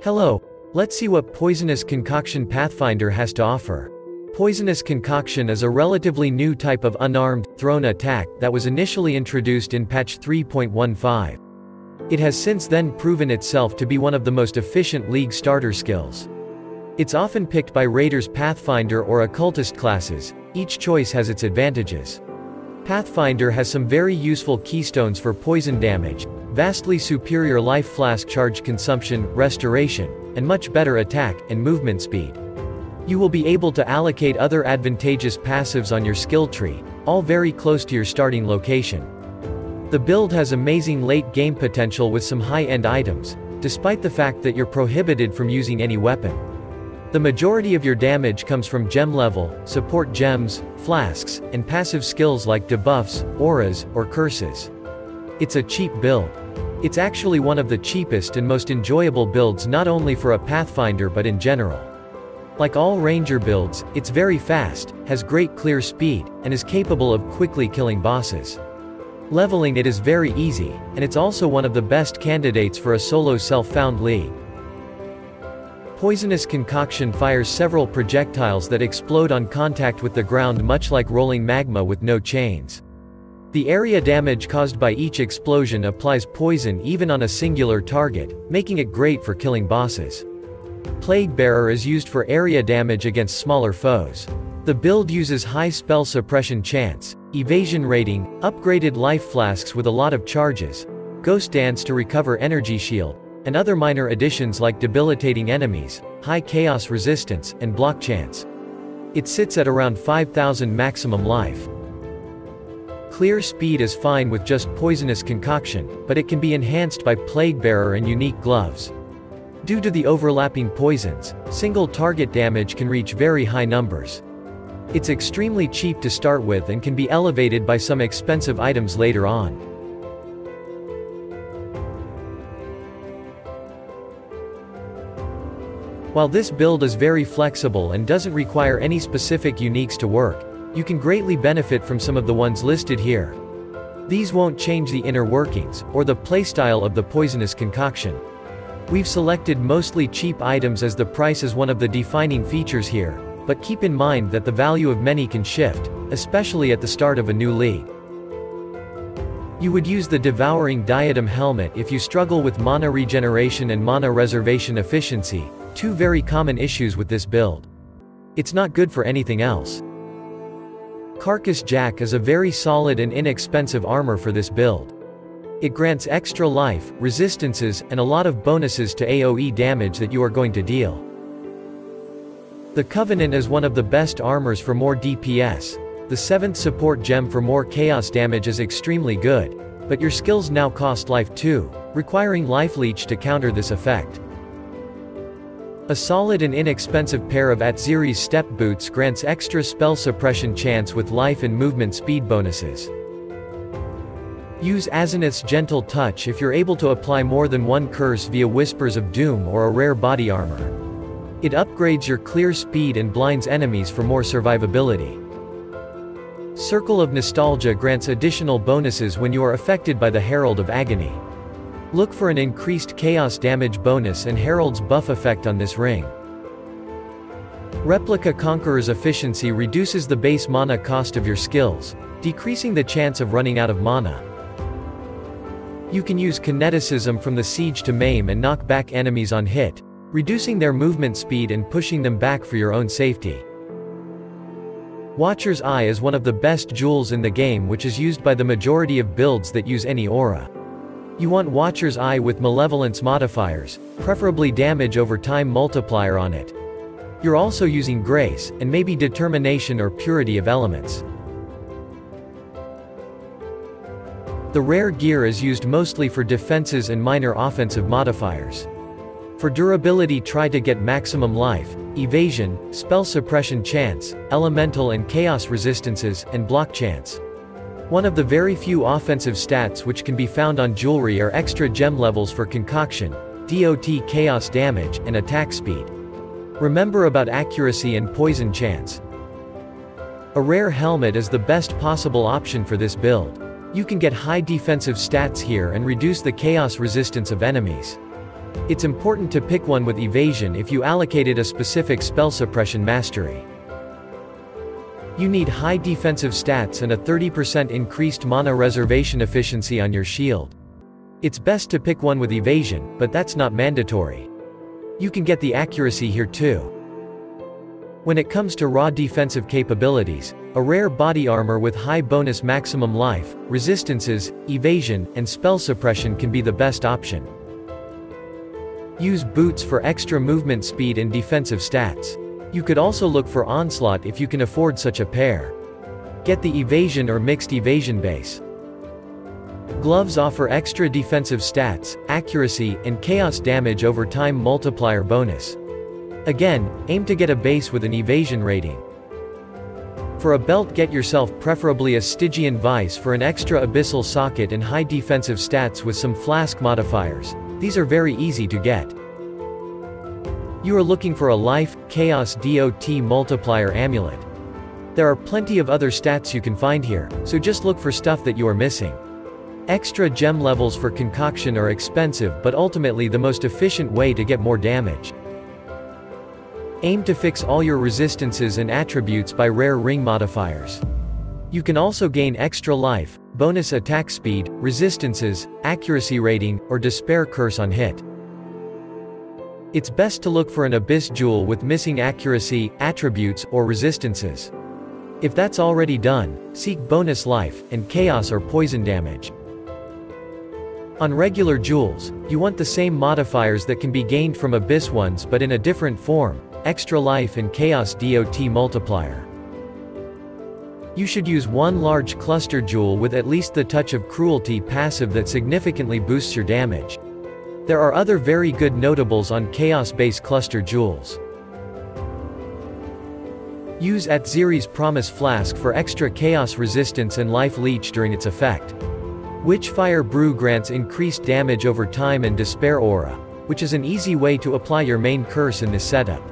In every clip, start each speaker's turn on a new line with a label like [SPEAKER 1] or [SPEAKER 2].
[SPEAKER 1] Hello, let's see what Poisonous Concoction Pathfinder has to offer. Poisonous Concoction is a relatively new type of unarmed, thrown attack that was initially introduced in patch 3.15. It has since then proven itself to be one of the most efficient League starter skills. It's often picked by Raiders, Pathfinder or Occultist classes. Each choice has its advantages. Pathfinder has some very useful keystones for poison damage, vastly superior life flask charge consumption, restoration, and much better attack and movement speed. You will be able to allocate other advantageous passives on your skill tree, all very close to your starting location. The build has amazing late game potential with some high-end items, despite the fact that you're prohibited from using any weapon. The majority of your damage comes from gem level, support gems, flasks, and passive skills like debuffs, auras, or curses. It's a cheap build. It's actually one of the cheapest and most enjoyable builds not only for a Pathfinder but in general. Like all ranger builds, it's very fast, has great clear speed, and is capable of quickly killing bosses. Leveling it is very easy, and it's also one of the best candidates for a solo self-found league. Poisonous Concoction fires several projectiles that explode on contact with the ground, much like rolling magma with no chains. The area damage caused by each explosion applies poison even on a singular target, making it great for killing bosses. Plaguebearer is used for area damage against smaller foes. The build uses high spell suppression chance, evasion rating, upgraded life flasks with a lot of charges, ghost dance to recover energy shield, and other minor additions like debilitating enemies, high chaos resistance, and block chance. It sits at around 5,000 maximum life. Clear speed is fine with just Poisonous Concoction, but it can be enhanced by Plaguebearer and unique gloves. Due to the overlapping poisons, single target damage can reach very high numbers. It's extremely cheap to start with and can be elevated by some expensive items later on. While this build is very flexible and doesn't require any specific uniques to work, you can greatly benefit from some of the ones listed here. These won't change the inner workings, or the playstyle of the Poisonous Concoction. We've selected mostly cheap items as the price is one of the defining features here, but keep in mind that the value of many can shift, especially at the start of a new league. You would use the Devouring Diadem Helmet if you struggle with mana regeneration and mana reservation efficiency, two very common issues with this build. It's not good for anything else. Carcass Jack is a very solid and inexpensive armor for this build. It grants extra life, resistances, and a lot of bonuses to AoE damage that you are going to deal. The Covenant is one of the best armors for more DPS. The 7th support gem for more chaos damage is extremely good, but your skills now cost life too, requiring life leech to counter this effect. A solid and inexpensive pair of Atziri's Step Boots grants extra spell suppression chance with life and movement speed bonuses. Use Azenith's Gentle Touch if you're able to apply more than one curse via Whispers of Doom or a rare body armor. It upgrades your clear speed and blinds enemies for more survivability. Circle of Nostalgia grants additional bonuses when you are affected by the Herald of Agony. Look for an increased chaos damage bonus and Herald's buff effect on this ring. Replica Conqueror's efficiency reduces the base mana cost of your skills, decreasing the chance of running out of mana. You can use Kineticism from the Siege to maim and knock back enemies on hit, reducing their movement speed and pushing them back for your own safety. Watcher's Eye is one of the best jewels in the game, which is used by the majority of builds that use any aura. You want Watcher's Eye with malevolence modifiers, preferably damage over time multiplier on it. You're also using Grace, and maybe Determination or Purity of Elements. The rare gear is used mostly for defenses and minor offensive modifiers. For durability, try to get maximum life, evasion, spell suppression chance, elemental and chaos resistances, and block chance. One of the very few offensive stats which can be found on jewelry are extra gem levels for Concoction, DOT chaos damage, and attack speed. Remember about accuracy and poison chance. A rare helmet is the best possible option for this build. You can get high defensive stats here and reduce the chaos resistance of enemies. It's important to pick one with evasion if you allocated a specific spell suppression mastery. You need high defensive stats and a 30% increased mana reservation efficiency on your shield. It's best to pick one with evasion, but that's not mandatory. You can get the accuracy here too. When it comes to raw defensive capabilities, a rare body armor with high bonus maximum life, resistances, evasion, and spell suppression can be the best option. Use boots for extra movement speed and defensive stats. You could also look for onslaught if you can afford such a pair. Get the evasion or mixed evasion base. Gloves offer extra defensive stats, accuracy, and chaos damage over time multiplier bonus. Again, aim to get a base with an evasion rating. For a belt, get yourself preferably a Stygian Vice for an extra abyssal socket and high defensive stats with some flask modifiers. These are very easy to get. You are looking for a life, chaos dot multiplier amulet. There are plenty of other stats you can find here, so just look for stuff that you are missing. Extra gem levels for Concoction are expensive but ultimately the most efficient way to get more damage. Aim to fix all your resistances and attributes by rare ring modifiers. You can also gain extra life, bonus attack speed, resistances, accuracy rating, or despair curse on hit. It's best to look for an abyss jewel with missing accuracy, attributes, or resistances. If that's already done, seek bonus life, and chaos or poison damage. On regular jewels, you want the same modifiers that can be gained from abyss ones but in a different form, extra life and chaos dot multiplier. You should use one large cluster jewel with at least the touch of cruelty passive that significantly boosts your damage. There are other very good notables on chaos-based cluster jewels. Use Atziri's Promise Flask for extra chaos resistance and life leech during its effect. Witchfire Brew grants increased damage over time and despair aura, which is an easy way to apply your main curse in this setup.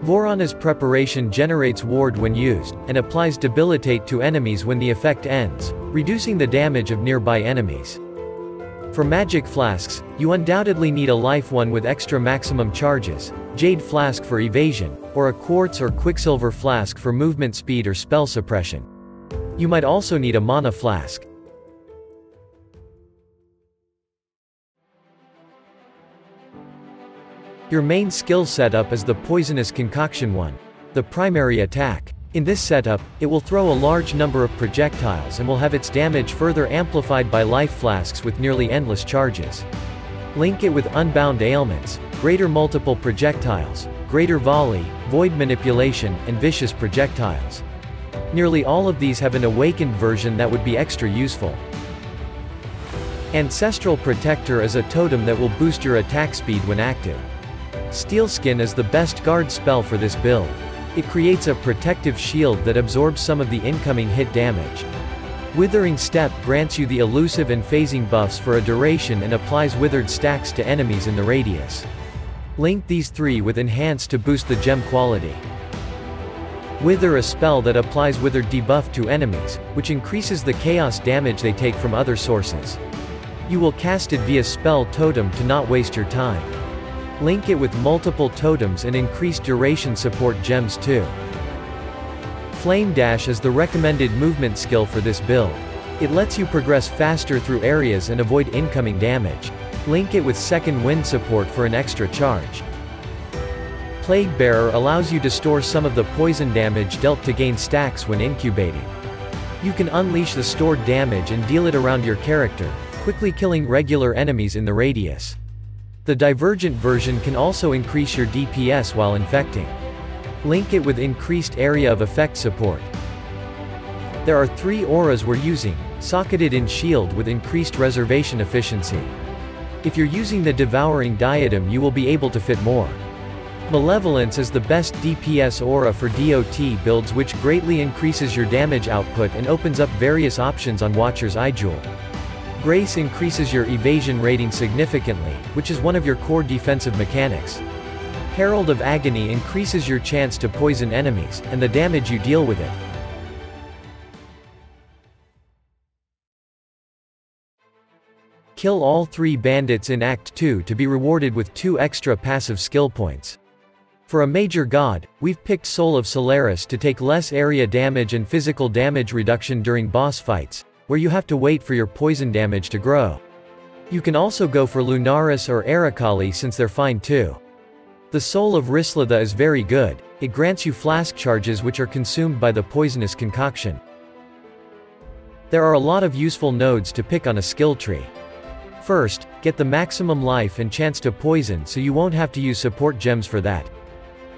[SPEAKER 1] Vorana's Preparation generates ward when used, and applies debilitate to enemies when the effect ends, reducing the damage of nearby enemies. For magic flasks, you undoubtedly need a life one with extra maximum charges, Jade Flask for evasion, or a Quartz or Quicksilver Flask for movement speed or spell suppression. You might also need a Mana Flask. Your main skill setup is the Poisonous Concoction one, the primary attack. In this setup, it will throw a large number of projectiles and will have its damage further amplified by life flasks with nearly endless charges. Link it with Unbound Ailments, greater multiple projectiles, greater volley, void manipulation, and vicious projectiles. Nearly all of these have an awakened version that would be extra useful. Ancestral Protector is a totem that will boost your attack speed when active. Steelskin is the best guard spell for this build. It creates a protective shield that absorbs some of the incoming hit damage. Withering Step grants you the elusive and phasing buffs for a duration and applies withered stacks to enemies in the radius. Link these three with Enhance to boost the gem quality. Wither, a spell that applies withered debuff to enemies, which increases the chaos damage they take from other sources. You will cast it via spell totem to not waste your time. Link it with multiple totems and increased duration support gems too. Flame Dash is the recommended movement skill for this build. It lets you progress faster through areas and avoid incoming damage. Link it with second wind support for an extra charge. Plague Bearer allows you to store some of the poison damage dealt to gain stacks when incubating. You can unleash the stored damage and deal it around your character, quickly killing regular enemies in the radius. The Divergent version can also increase your DPS while infecting. Link it with increased area of effect support. There are 3 auras we're using, socketed in shield with increased reservation efficiency. If you're using the Devouring Diadem, you will be able to fit more. Malevolence is the best DPS aura for DOT builds, which greatly increases your damage output and opens up various options on Watcher's Eye Jewel. Grace increases your evasion rating significantly, which is one of your core defensive mechanics. Herald of Agony increases your chance to poison enemies, and the damage you deal with it. kill all 3 bandits in Act 2 to be rewarded with 2 extra passive skill points. For a major god, we've picked Soul of Solaris to take less area damage and physical damage reduction during boss fights, where you have to wait for your poison damage to grow. You can also go for Lunaris or Aracali since they're fine too. The Soul of Rislatha is very good, it grants you flask charges which are consumed by the poisonous concoction. There are a lot of useful nodes to pick on a skill tree. First, get the maximum life and chance to poison so you won't have to use support gems for that.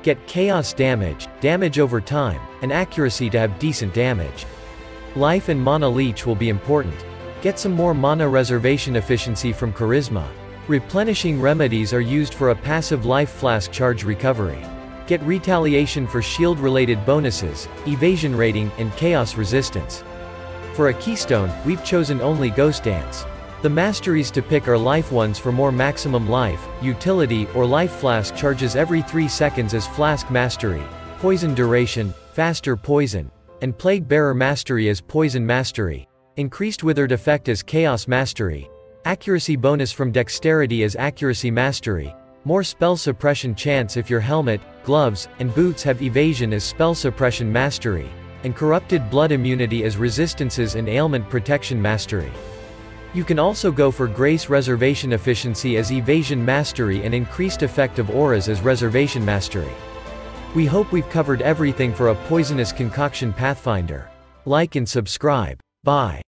[SPEAKER 1] Get chaos damage, damage over time, and accuracy to have decent damage. Life and mana leech will be important. Get some more mana reservation efficiency from charisma. Replenishing remedies are used for a passive life flask charge recovery. Get retaliation for shield related bonuses, evasion rating, and chaos resistance. For a keystone, we've chosen only Ghost Dance. The masteries to pick are life ones for more maximum life, utility, or life flask charges every 3 seconds as flask mastery, poison duration, faster poison, and plague bearer mastery as poison mastery, increased withered effect as chaos mastery, accuracy bonus from dexterity as accuracy mastery, more spell suppression chance if your helmet, gloves, and boots have evasion as spell suppression mastery, and corrupted blood immunity as resistances and ailment protection mastery. You can also go for Grace Reservation Efficiency as Evasion Mastery and Increased Effect of Auras as Reservation Mastery. We hope we've covered everything for a Poisonous Concoction Pathfinder. Like and subscribe. Bye.